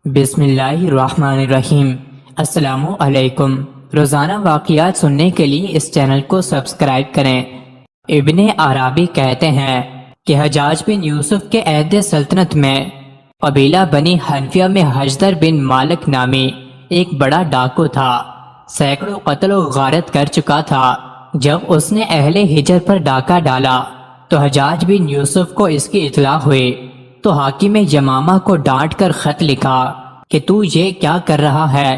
بسم اللہ الرحمن الرحیم۔ السلام علیکم۔ روزانہ واقعات سننے کے لیے اس چینل کو سبسکرائب کریں۔ ابن عربی کہتے ہیں کہ حجاج بن یوسف کے عہد سلطنت میں قبیلہ بنی حنفیہ میں حجدر بن مالک نامی ایک بڑا ڈاکو تھا۔ سینکڑوں قتل و غارت کر چکا تھا۔ جب اس نے اہل حجر پر ڈاکہ ڈالا تو حجاج بن یوسف کو اس کی اطلاع ہوئی تو حاکم یمامہ کو ڈانٹ کر خط لکھا کہ تو یہ کیا کر رہا ہے،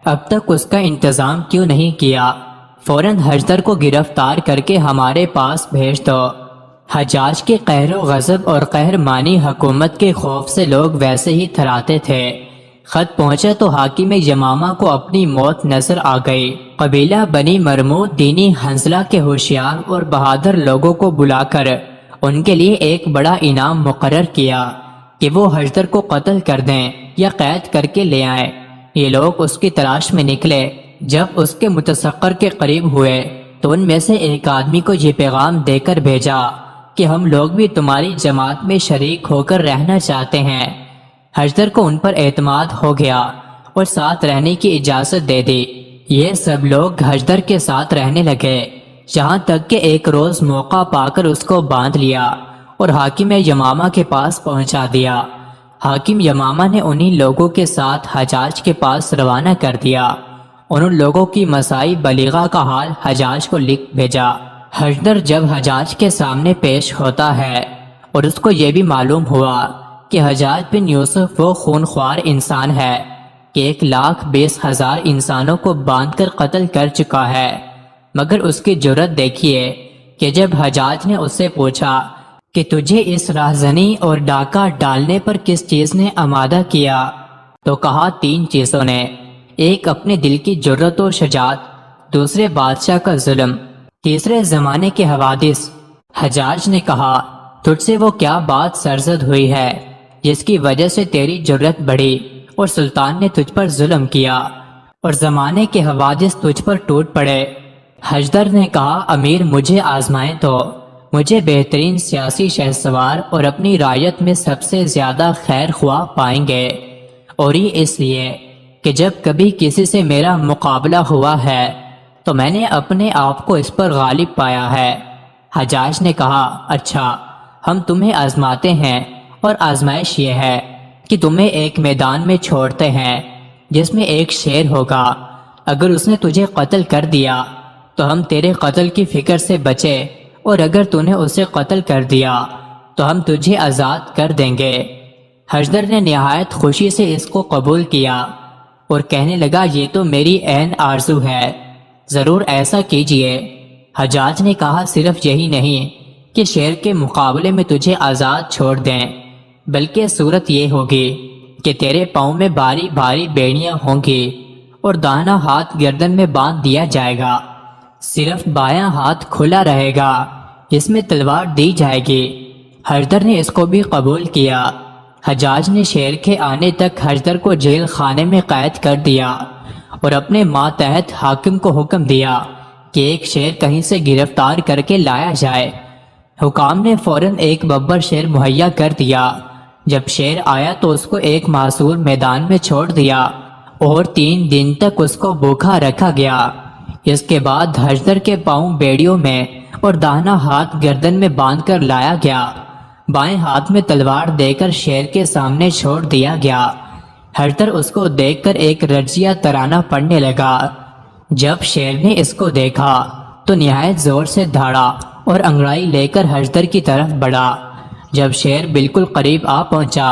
اب تک اس کا انتظام کیوں نہیں کیا، فوراً حجدر کو گرفتار کر کے ہمارے پاس بھیج دو۔ حجاج کے قہر و غضب اور قہرمانی حکومت کے خوف سے لوگ ویسے ہی تھراتے تھے۔ خط پہنچا تو حاکم یمامہ کو اپنی موت نظر آ گئی۔ قبیلہ بنی مرمود دینی حنظلہ کے ہوشیار اور بہادر لوگوں کو بلا کر ان کے لیے ایک بڑا انعام مقرر کیا کہ وہ حجدر کو قتل کر دیں یا قید کر کے لے آئیں۔ یہ لوگ اس کی تلاش میں نکلے۔ جب اس کے متسخر کے قریب ہوئے تو ان میں سے ایک آدمی کو یہ پیغام دے کر بھیجا کہ ہم لوگ بھی تمہاری جماعت میں شریک ہو کر رہنا چاہتے ہیں۔ حجدر کو ان پر اعتماد ہو گیا اور ساتھ رہنے کی اجازت دے دی۔ یہ سب لوگ حجدر کے ساتھ رہنے لگے، یہاں تک کہ ایک روز موقع پا کر اس کو باندھ لیا اور حاکم یمامہ کے پاس پہنچا دیا۔ حاکم یمامہ نے انہی لوگوں کے ساتھ حجاج کے پاس روانہ کر دیا۔ ان لوگوں کی مسائی بلیغہ کا حال حجاج کو لکھ بھیجا۔ حجدر جب حجاج کے سامنے پیش ہوتا ہے اور اس کو یہ بھی معلوم ہوا کہ حجاج بن یوسف وہ خونخوار انسان ہے کہ 1,20,000 انسانوں کو باندھ کر قتل کر چکا ہے، مگر اس کی جرت دیکھیے کہ جب حجاج نے اس سے پوچھا کہ تجھے اس راہزنی اور ڈاکہ ڈالنے پر کس چیز نے آمادہ کیا تو کہا 3 چیزوں نے، ایک اپنے دل کی جرت و شجاعت، دوسرے بادشاہ کا ظلم، تیسرے زمانے کے حوادث۔ حجاج نے کہا تجھ سے وہ کیا بات سرزد ہوئی ہے جس کی وجہ سے تیری جرت بڑھی اور سلطان نے تجھ پر ظلم کیا اور زمانے کے حوادث تجھ پر ٹوٹ پڑے۔ حجدر نے کہا امیر مجھے آزمائیں تو مجھے بہترین سیاسی شہسوار اور اپنی رعیت میں سب سے زیادہ خیر خواہ پائیں گے، اور یہ اس لیے کہ جب کبھی کسی سے میرا مقابلہ ہوا ہے تو میں نے اپنے آپ کو اس پر غالب پایا ہے۔ حجاج نے کہا اچھا، ہم تمہیں آزماتے ہیں اور آزمائش یہ ہے کہ تمہیں ایک میدان میں چھوڑتے ہیں جس میں ایک شیر ہوگا، اگر اس نے تجھے قتل کر دیا تو ہم تیرے قتل کی فکر سے بچے، اور اگر تو نے اسے قتل کر دیا تو ہم تجھے آزاد کر دیں گے۔ حجدر نے نہایت خوشی سے اس کو قبول کیا اور کہنے لگا یہ تو میری عین آرزو ہے، ضرور ایسا کیجئے۔ حجاج نے کہا صرف یہی نہیں کہ شیر کے مقابلے میں تجھے آزاد چھوڑ دیں، بلکہ صورت یہ ہوگی کہ تیرے پاؤں میں باری باری بیڑیاں ہوں گی اور داہنا ہاتھ گردن میں باندھ دیا جائے گا، صرف بایاں ہاتھ کھلا رہے گا، اس میں تلوار دی جائے گی۔ حجدر نے اس کو بھی قبول کیا۔ حجاج نے شیر کے آنے تک حجدر کو جیل خانے میں قید کر دیا اور اپنے ماتحت حاکم کو حکم دیا کہ ایک شیر کہیں سے گرفتار کر کے لایا جائے۔ حکام نے فوراً ایک ببر شیر مہیا کر دیا۔ جب شیر آیا تو اس کو ایک معذور میدان میں چھوڑ دیا اور 3 دن تک اس کو بھوکا رکھا گیا۔ اس کے بعد حجدر کے پاؤں بیڑیوں میں اور داہنا ہاتھ گردن میں باندھ کر لایا گیا، بائیں ہاتھ میں تلوار دے کر شیر کے سامنے چھوڑ دیا گیا۔ حجدر اس کو دیکھ کر ایک رجزیہ ترانہ پڑھنے لگا۔ جب شیر نے اس کو دیکھا تو نہایت زور سے دھاڑا اور انگڑائی لے کر حجدر کی طرف بڑھا۔ جب شیر بالکل قریب آ پہنچا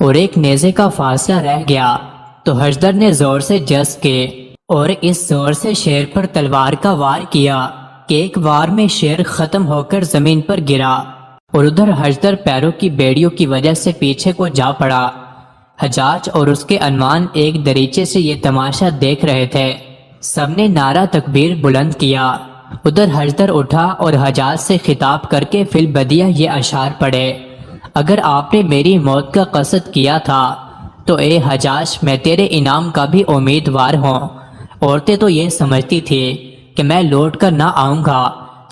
اور ایک نیزے کا فاصلہ رہ گیا تو حجدر نے زور سے جس کے اور اس زور سے شیر پر تلوار کا وار کیا کہ ایک وار میں شیر ختم ہو کر زمین پر گرا اور ادھر حجدر پیروں کی بیڑیوں کی وجہ سے پیچھے کو جا پڑا۔ حجاج اور اس کے انوان ایک دریچے سے یہ تماشا دیکھ رہے تھے۔ سب نے نعرہ تکبیر بلند کیا۔ ادھر حجدر اٹھا اور حجاج سے خطاب کر کے فی البدیہ یہ اشعار پڑھے، اگر آپ نے میری موت کا قصد کیا تھا تو اے حجاج میں تیرے انعام کا بھی امیدوار ہوں۔ عورتیں تو یہ سمجھتی تھی کہ میں لوٹ کر نہ آؤں گا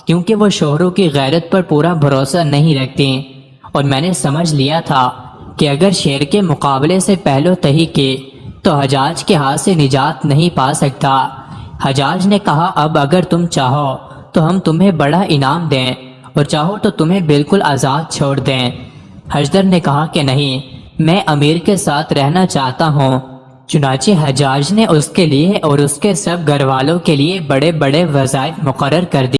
کیونکہ وہ شوہروں کی غیرت پر پورا بھروسہ نہیں رکھتی، اور میں نے سمجھ لیا تھا کہ اگر شیر کے مقابلے سے پہلو تہی کی تو حجاج کے ہاتھ سے نجات نہیں پا سکتا۔ حجاج نے کہا اب اگر تم چاہو تو ہم تمہیں بڑا انعام دیں اور چاہو تو تمہیں بالکل آزاد چھوڑ دیں۔ حجدر نے کہا کہ نہیں، میں امیر کے ساتھ رہنا چاہتا ہوں۔ چنانچہ حجاج نے اس کے لیے اور اس کے سب گھر والوں کے لیے بڑے بڑے وظائف مقرر کر دی۔